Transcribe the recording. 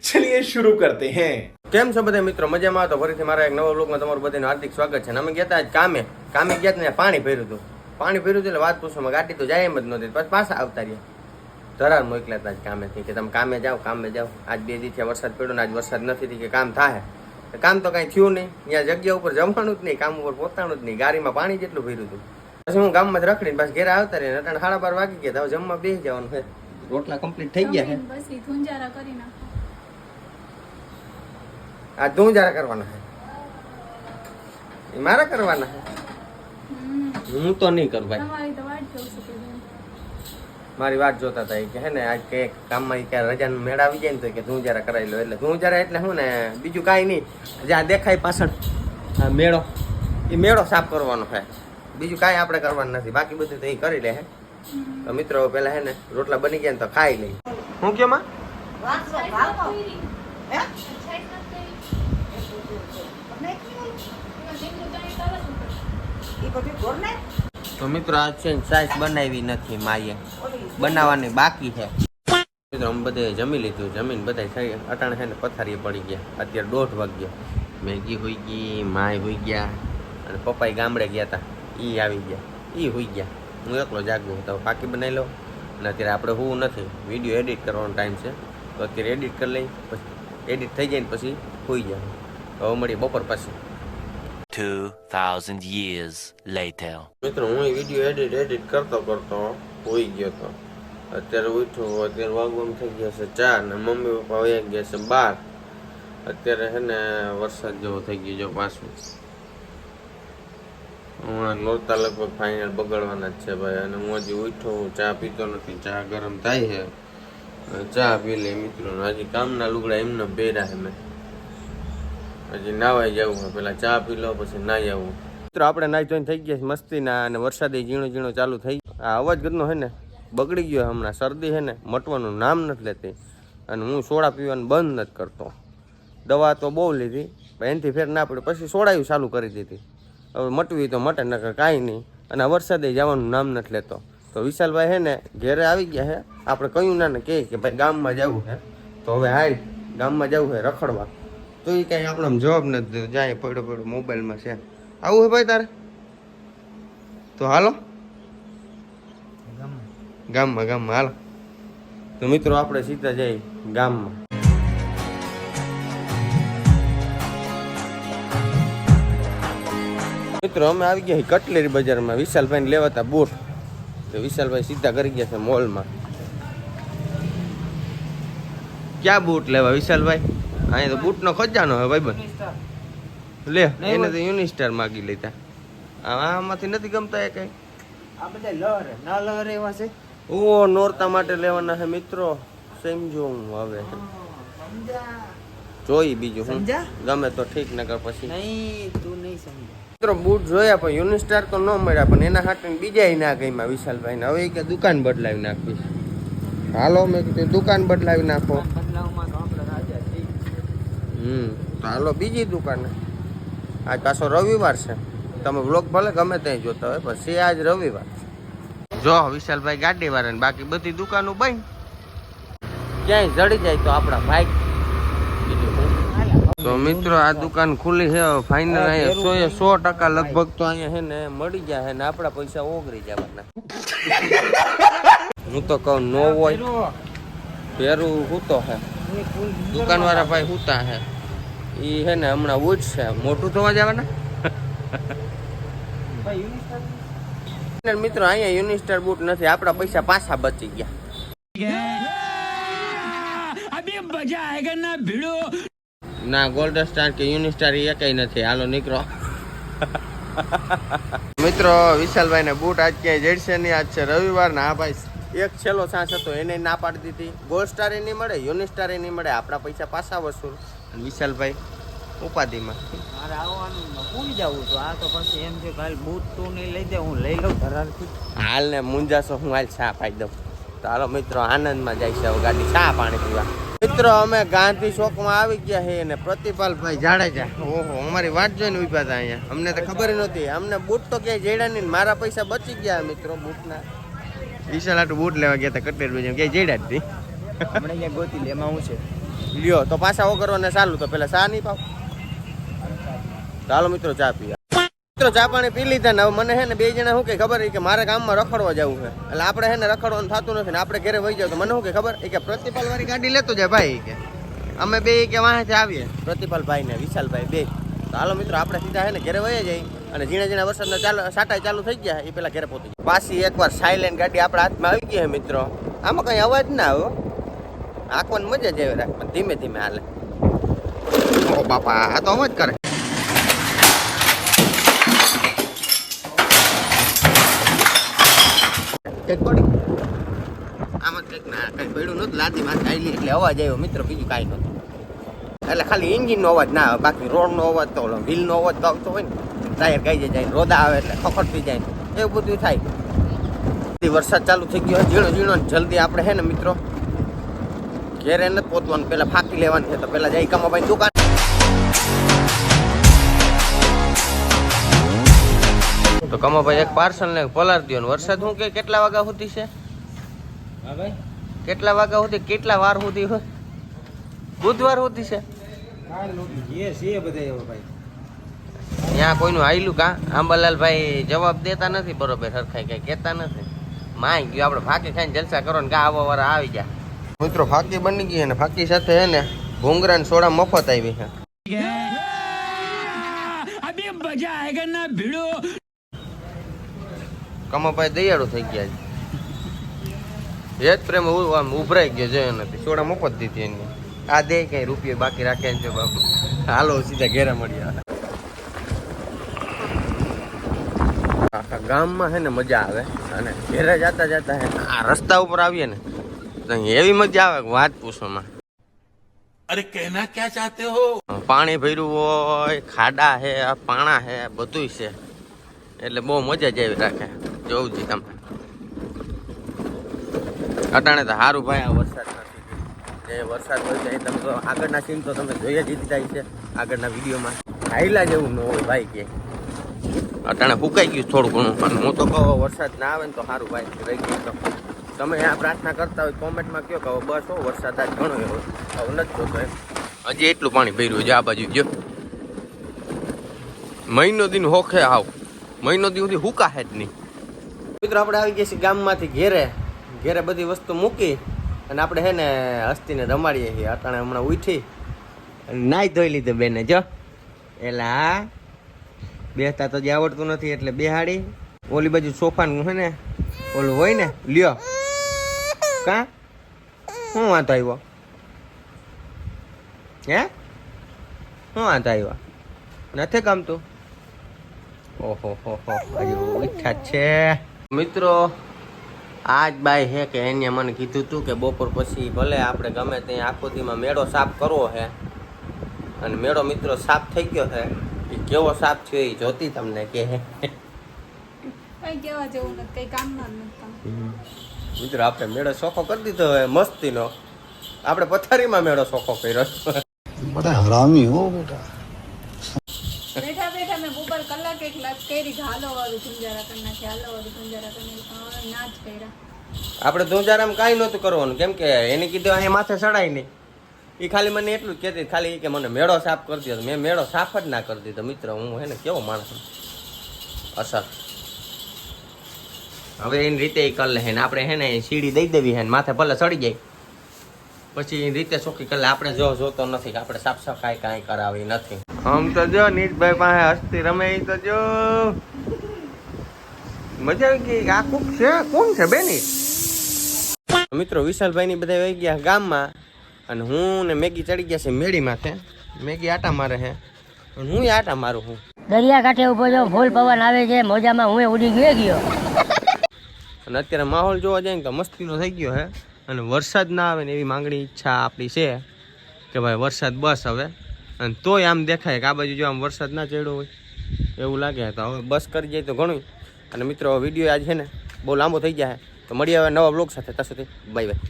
चलिए शुरू करते हैं। કેમ છો બધા મિત્રો? મજામાં? તો ફરીથી મારા એક નવા બ્લોગમાં તમારું બધાનું હાર્દિક સ્વાગત છે. અમે ગયા હતા કામે ગયા ને પાણી ભર્યું હતું એટલે વાત પૂછવામાં ગાડી તો જાય એમ જ નહોતી. પછી પાછા આવતા રહ્યા ધરાર મોકલ્યા હતા કામેથી કે તમે કામે જાઓ. આજ 2 દિવસથી વરસાદ પડ્યો ને આજ વરસાદ નથી કે કામ થાય. કામ તો કાંઈ થયું નહીં. અહીંયા જગ્યા ઉપર જમવાનું જ નહીં, કામ ઉપર પહોંચવાનું જ નહીં. ગાડીમાં પાણી જેટલું ભર્યું હતું. પછી હું ગામમાં જ રખડીને પાછી ઘરે આવતા રહ્યા. અટાણે 12:30 વાગી ગયા. હવે જમવા બેસી જવાનું છે. રોટલા કમ્પ્લીટ થઈ ગયા છે. આ તું જરા કરવાના છે, એ મારા કરવાના છે. હું તો નહીં કરું ભાઈ. મારી વાત જોતા હતા કે હે ને આજ કે કામમાં ક્યાં રજાનો મેળ આવી જાય ને તો કે તું જરા કરાવી લો. એટલે તું જરા એટલે શું ને બીજું કાંઈ નહીં. જ્યાં દેખાય પાછળ મેળો, એ મેળો સાફ કરવાનો છે. બીજું કાંઈ આપણે કરવાનું નથી. બાકી બધું તો એ કરી લે હે. તો મિત્રો પેલા હે ને રોટલા બની ગયા ને તો ખાઈ લઈ. હું કેમ તો મિત્રો આ છે સાઈઝ બનાવી નથી, માએ બનાવવાની બાકી છે. મિત્રો અમે બધે જમી લીધું. જમીન બધા થઈ અટાણે છે ને પથારીએ પડી ગયા. અત્યારે 1:30 વાગ્યા. મેગી હોઈ ગઈ, માય હોઈ ગયા અને પપ્પાએ ગામડે ગયા હતા, એ આવી ગયા, એ હોઈ ગયા. હું એકલો જાગું તો બાકી બનાવી લો. અને અત્યારે આપણે હોવું નથી, વિડીયો એડિટ કરવાનો ટાઈમ છે. તો અત્યારે એડિટ કરી લઈ, પછી એડિટ થઈ જાય ને પછી હોઈ જાય. તો હવે મળીએ બપોર પછી. 2000 years later. મિત્રો હું વિડીયો એડિટ કરતો હોઈ ગયો તો. અત્યારે ઉઠ્યો, અત્યારે વાગવામાં થઈ ગયા છે 4 ને મમ્મી પપ્પા વયા ગયા છે 12. અત્યારે છે ને વરસાદ જેવો થઈ ગયો જો પાછું. નોરતા લગભગ ફાઇનલ બગડવાના જ છે ભાઈ. અને હું હજી ઉઠ્યો, ચા પીતો નથી. ચા ગરમ થાય છે, ચા પી લે મિત્રો. હજી કામના લુગડા એમને પહેર્યા છે મેં. હજી નાવાઈ જવું હોય, પેલા ચા પી લો પછી નાઈ આવું. મિત્રો આપણે નાઈ ધોઈને થઈ ગયા છે મસ્તીના. અને વરસાદે ઝીણો ચાલુ થઈ. આ અવાજ ગદનો છે ને બગડી ગયો હમણાં. શરદી છે ને મટવાનું નામ નથી લેતી. અને હું સોડા પીવાનું બંધ નથી કરતો. દવા તો બહુ લીધી પણ એનાથી ફેર ના પડ્યું. પછી સોડાયું ચાલુ કરી દીધી. હવે મટવી તો મટે નકર કાંઈ નહીં. અને વરસાદે જવાનું નામ નથી લેતો. તો વિશાલભાઈ છે ને ઘેરે આવી ગયા છે. આપણે કહ્યું ના ને કે ભાઈ ગામમાં જવું છે, તો હવે હાલ ગામમાં જવું છે રખડવા. તો એ કાંઈ આપણને જવાબ નથી દીધો. જાય પડ્યો મોબાઈલમાં છે. આવું હે ભાઈ તારે? તો હાલો ગામમાં હાલો. તો મિત્રો આપણે સીધા જઈએ ગામમાં. મિત્રો અમે આવી ગયા કટલેરી બજારમાં. વિશાલભાઈને લેવાતા બૂટ. તો વિશાલભાઈ સીધા કરી ગયા છે મોલમાં. ક્યાં બૂટ લેવા વિશાલભાઈ? અહીંયા તો બૂટનો ખજાનો હે ભાઈ. લે એને તો યુનિસ્ટાર માગી લેતા. આમાંથી નથી ગમતા એ કઈ. આ બધા લહરે ના લહરે એવા છે. ઓ નોરતા માટે લેવાના છે મિત્રો. સમજો હું હવે જોઈ બીજું હું ગમે તો ઠીક, નકર પછી નહીં. તું નહીં સમજ મિત્રો. બૂટ જોયા પણ યુનિસ્ટાર તો ન મળ્યા. પણ એના હાટે બીજા ના ગઈમાં વિશાલભાઈ ને. હવે કે દુકાન બદલાવી નાખવી. હાલો મેં કીધું દુકાન બદલાવી નાખો. બદલાવમાં તો આપણે રાજા છીએ. તો હાલો બીજી દુકાને. આજ પાછો રવિવાર છે. તમે વ્લોગ ભલે ગમે ત્યાં જોતા હોય, પછી આજ રવિવાર. જો વિશાલભાઈ ગાડી વાળા ને બાકી બધી દુકાનો બંધ. ક્યાંય જડી જાય તો આપણા ભાઈ. તો મિત્રો આ દુકાન ખુલ્લી છે ફાઇનલ. અહીંયા 100% લગભગ તો અહીંયા છે ને મળી જાય છે ને આપણા પૈસા ઓગળી જવાના. હું તો કહું નો હોય પેરું હૂતો હે. દુકાન વાળા ભાઈ હૂતા હે. ઈ હે ને હમણાં ઉઠશે, મોટું થવા જવાના. મિત્રો અહીંયા યુનિસ્ટાર બૂટ નથી. આપણા પૈસા પાછા બચી ગયા. ના ગોલ્ડન સ્ટાર કે યુનિસ્ટાર એકઈ નથી. હાલો નીકળો. મિત્રો વિશાલભાઈ ને બૂટ આજ ક્યાંય જડશે નહીં. આજ છે રવિવાર ને આ ભાઈ એક છેલ્લો સાંસ હતો એને ના પાડી દીધી. ગોલ્ડ સ્ટાર નહીં મળે, યુનિસ્ટાર નહીં મળે. આપણા પૈસા પાછા વસૂલ. અને વિશાલભાઈ ઉપાધિમાં. મારે આવવાનું ભૂલી જવું તો આ તો પછી એમ છે કાલ બૂટ તું નહીં લઈ દે, હું લઈ લઉં ધરારથી. હાલ ને મુંજાશો હું હાલ ચા પાઈ દઉં. તો હાલો મિત્રો આનંદમાં જાય છે હવે ગાડી ચા પાણી પીવા. મિત્રો અમે ગાંધી ચોકમાં આવી ગયા છે અને પ્રતિપાલભાઈ જાડેજા ઓહો અમારી વાત જોઈને ઉભા હતા અહીંયા. અમને તો ખબર નહોતી. અમને બૂટ તો ક્યાંય જેડા નહીં. મારા પૈસા બચી ગયા મિત્રો બૂટના. વિશાલ આટલું બૂટ લેવા ગયા હતા કટલેર ક્યાંય જેડા જ નહીં. હમણાં ક્યાં ગોતી લે એમાં હું છે લ્યો તો પાછા વગરવાને ચાલુ તો પેલા ચા નહીં પાવ. ચાલો મિત્રો ચા પીએ. મિત્રો ચા પાણી પી લીધા ને હવે મને હે ને બે જણા શું કે ખબર કે મારે ગામમાં રખડવા જવું છે એટલે આપણે હે ને રખડવાનું થતું નથી ને આપણે ઘરે વહી જાવ તો મને શું કે ખબર કે પ્રતિપાલ વાળી ગાડી લેતો જાય ભાઈ કે અમે બે કે વાંચે આવીએ પ્રતિપાલ ભાઈ ને વિશાલભાઈ બે. તો હાલો મિત્રો આપણે સીધા હે ને ઘરે વહી જઈએ અને ઝીણા ઝીણા વરસાદના સાટા ચાલુ થઈ ગયા એ પેલા ઘરે પહોંચી ગયા. પાછી એકવાર સાયલેન્ટ ગાડી આપણા હાથમાં આવી ગઈ છે મિત્રો. આમાં કઈ અવાજ ના આવ્યો, આંખવાની મજા જ આવી રાખ ધીમે ધીમે હાલે. ઓ બાપા આ તો અવાજ કરે. આમાં કંઈક ના કઈ પડ્યું નતું લાદી માં ચાલી એટલે અવાજ આવ્યો મિત્રો, બીજું કાંઈ નતું. એટલે ખાલી એન્જિનનો અવાજ ના આવે, બાકી રોડનો અવાજ તો વ્હીલનો અવાજ તો આવતો હોય ને, ટાયર ગાઈ જાય, રોદા આવે એટલે ખખડતી જાય એવું બધું થાય. વરસાદ ચાલુ થઈ ગયો ઝીણો ઝીણો. જલ્દી આપણે હે ને મિત્રો ઘેરે નથી પહોંચવાનું, પેલા ફાંકી લેવાની છે તો પેલા જઈ કમાભાઈ દુકાન. તો કમાભાઈ એક પાર્સલ ને પલાર દો. વરસાદ શું કે કેટલા વાગ્યા સુધી છે? હા ભાઈ કેટલા વાગ્યા સુધી, કેટલા વાર સુધી હોય? બુધવાર સુધી છે. ત્યાં કોઈનું આયલું કા આંબાલાલ ભાઈ જવાબ દેતા નથી બરોબર, સરખાઈ કઈ કેતા નથી. માય ગયું આપણે ફાંકી ખાઈને જલસા કરો ને કા આવા વાળા આવી જાય. મિત્રો ફાંકી બની ગઈ ને ફાંકી સાથે હે ને ભૂંગરા ને સોડા મફત આવી છે. કમાભાઈ દયાળુ થઈ ગયા છે. હેત પ્રેમ આમ ઉભરાઈ ગયો છે નથી, સોડા મફત દીધી એની. આ દે કઈ રૂપિયો બાકી રાખે છે બાપુ. હાલો સીધા ઘેરા મળ્યા. આખા ગામમાં હે ને મજા આવે અને ઘેરે જતા જતા હે આ રસ્તા ઉપર આવીએ ને તો એવી મજા આવે વાત પૂછવામાં. अरे कहना क्या चाहते हो? પાણી ભર્યું હોય, ખાડા હે, પાણા હે, બધું છે એટલે બહુ મજા જ આવી રાખે. જોવું જી તમે અટાણે તો સારું ભાઈ આ વરસાદ નથી. જે વરસાદ હોય છે તમે તો આગળના સીન તો તમે જોઈ જ દીધા છે આગળના વિડીયોમાં. હાઈલા જેવું ન હોય ભાઈ કે અટાણે ફૂકાઈ ગયું થોડું ઘણું. અને હું તો કહું વરસાદ ના આવે ને તો સારું ભાઈ રહી ગયું. તો તમે આ પ્રાર્થના કરતા હોય કોમેન્ટમાં કહો કે બસ હો વરસાદ આજ ઘણો એવો હવે નથી જોતો એમ. હજી એટલું પાણી ભર્યું છે આ બાજુ. જો મહિનો દિન હોખે આવ, મહિનો દી સુધી હુકાશે જ નહીં. મિત્રો આપણે આવી ગયા છીએ ગામમાંથી ઘેરે. ઘેરે બધી વસ્તુ મૂકી અને આપણે હે ને હસ્તીને રમાડીએ છીએ. અટાણે હમણાં ઉઠી નાઈ ધોઈ લીધું બેને. જો એલા બેસતા તો જે આવડતું નથી એટલે બેહાડી ઓલી બાજુ સોફાનું છે ને ઓલું હોય ને લ્યો કા શું વાંધો આવ્યો હે? શું વાંધો આવ્યો? નથી ગમતું? ઓહો હો હો હજુ ઈચ્છા છે. મિત્રો આજ બાઈ હે કે એને મને કીધું હતું કે બપોર પછી ભલે આપણે ગમે ત્યાં આખો દીમાં મેળો સાફ કરવો છે. અને મેળો મિત્રો સાફ થઈ ગયો છે. કેવો સાફ થયો એ જોતી તમને કે કઈ કેવા જેવું નથી, કઈ કામના નથી. મિત્રો આપણે મેળો ચોખ્ખો કરી દીધો હવે મસ્તીનો. આપણે પથારીમાં મેળો ચોખ્ખો કર્યો. बड़ा हरामी हो बेटा. બેઠા બેઠા મેં ઉપર કલાક એક લાખ કરી હાલો વાળું ગુંજારા કરી નાખી, હાલો વાળું ગુંજારા કરી નાખી, ના જ કર્યા. આપણે ધોજારામ કાંઈ નહોતું કરવાનું કેમ કે એને કીધું અહીંયા માથે ચડાય નહીં. એ ખાલી મને એટલું જ કહેતી ખાલી કે મને મેળો સાફ કરી દીધો. મેં મેળો સાફ જ ના કરી દીધો. મિત્રો હું હે ને કેવો માણસ અસર. હવે એની રીતે એ કરી લે ને આપણે હે ને સીડી દઈ દેવી હે ને માથે ભલે ચડી જાય પછી એની રીતે ચોખ્ખી કરી લે. આપણે જોતો નથી કે આપણે સાફ સફાઈ કાંઈ કરાવી નથી. આમ તો જો નીતભાઈ પાસે હસ્તી રમે તો જો મજા આવી ગઈ. આ કોક છે, કોણ છે બેની? મિત્રો વિશાલભાઈ ની બધા વહી ગયા ગામમાં અને હું ને મેગી ચડી ગયા છે મેળી માથે. મેગી આટા મારે છે અને હું આટા મારું છું. દરિયા કાંઠે ઉભો છો, ફૂલ પવન આવે છે, મોજામાં હું ઉડી ગયો. અને અત્યારે માહોલ જોવા જાય ને તો મસ્તીનો થઈ ગયો હે. અને વરસાદ ના આવે ને એવી માંગણી ઈચ્છા આપણી છે કે ભાઈ વરસાદ બસ હવે. અને તોય આમ દેખાય કે આ બાજુ જો આમ વરસાદ ના ચડ્યો હોય એવું લાગે તો હવે બસ કરી જાય તો ઘણું. અને મિત્રો વિડીયો આજ છે ને બહુ લાંબો થઈ જાય તો મળીએ હવે નવા બ્લોગ સાથે. ત્યાં સુધી બાય બાય.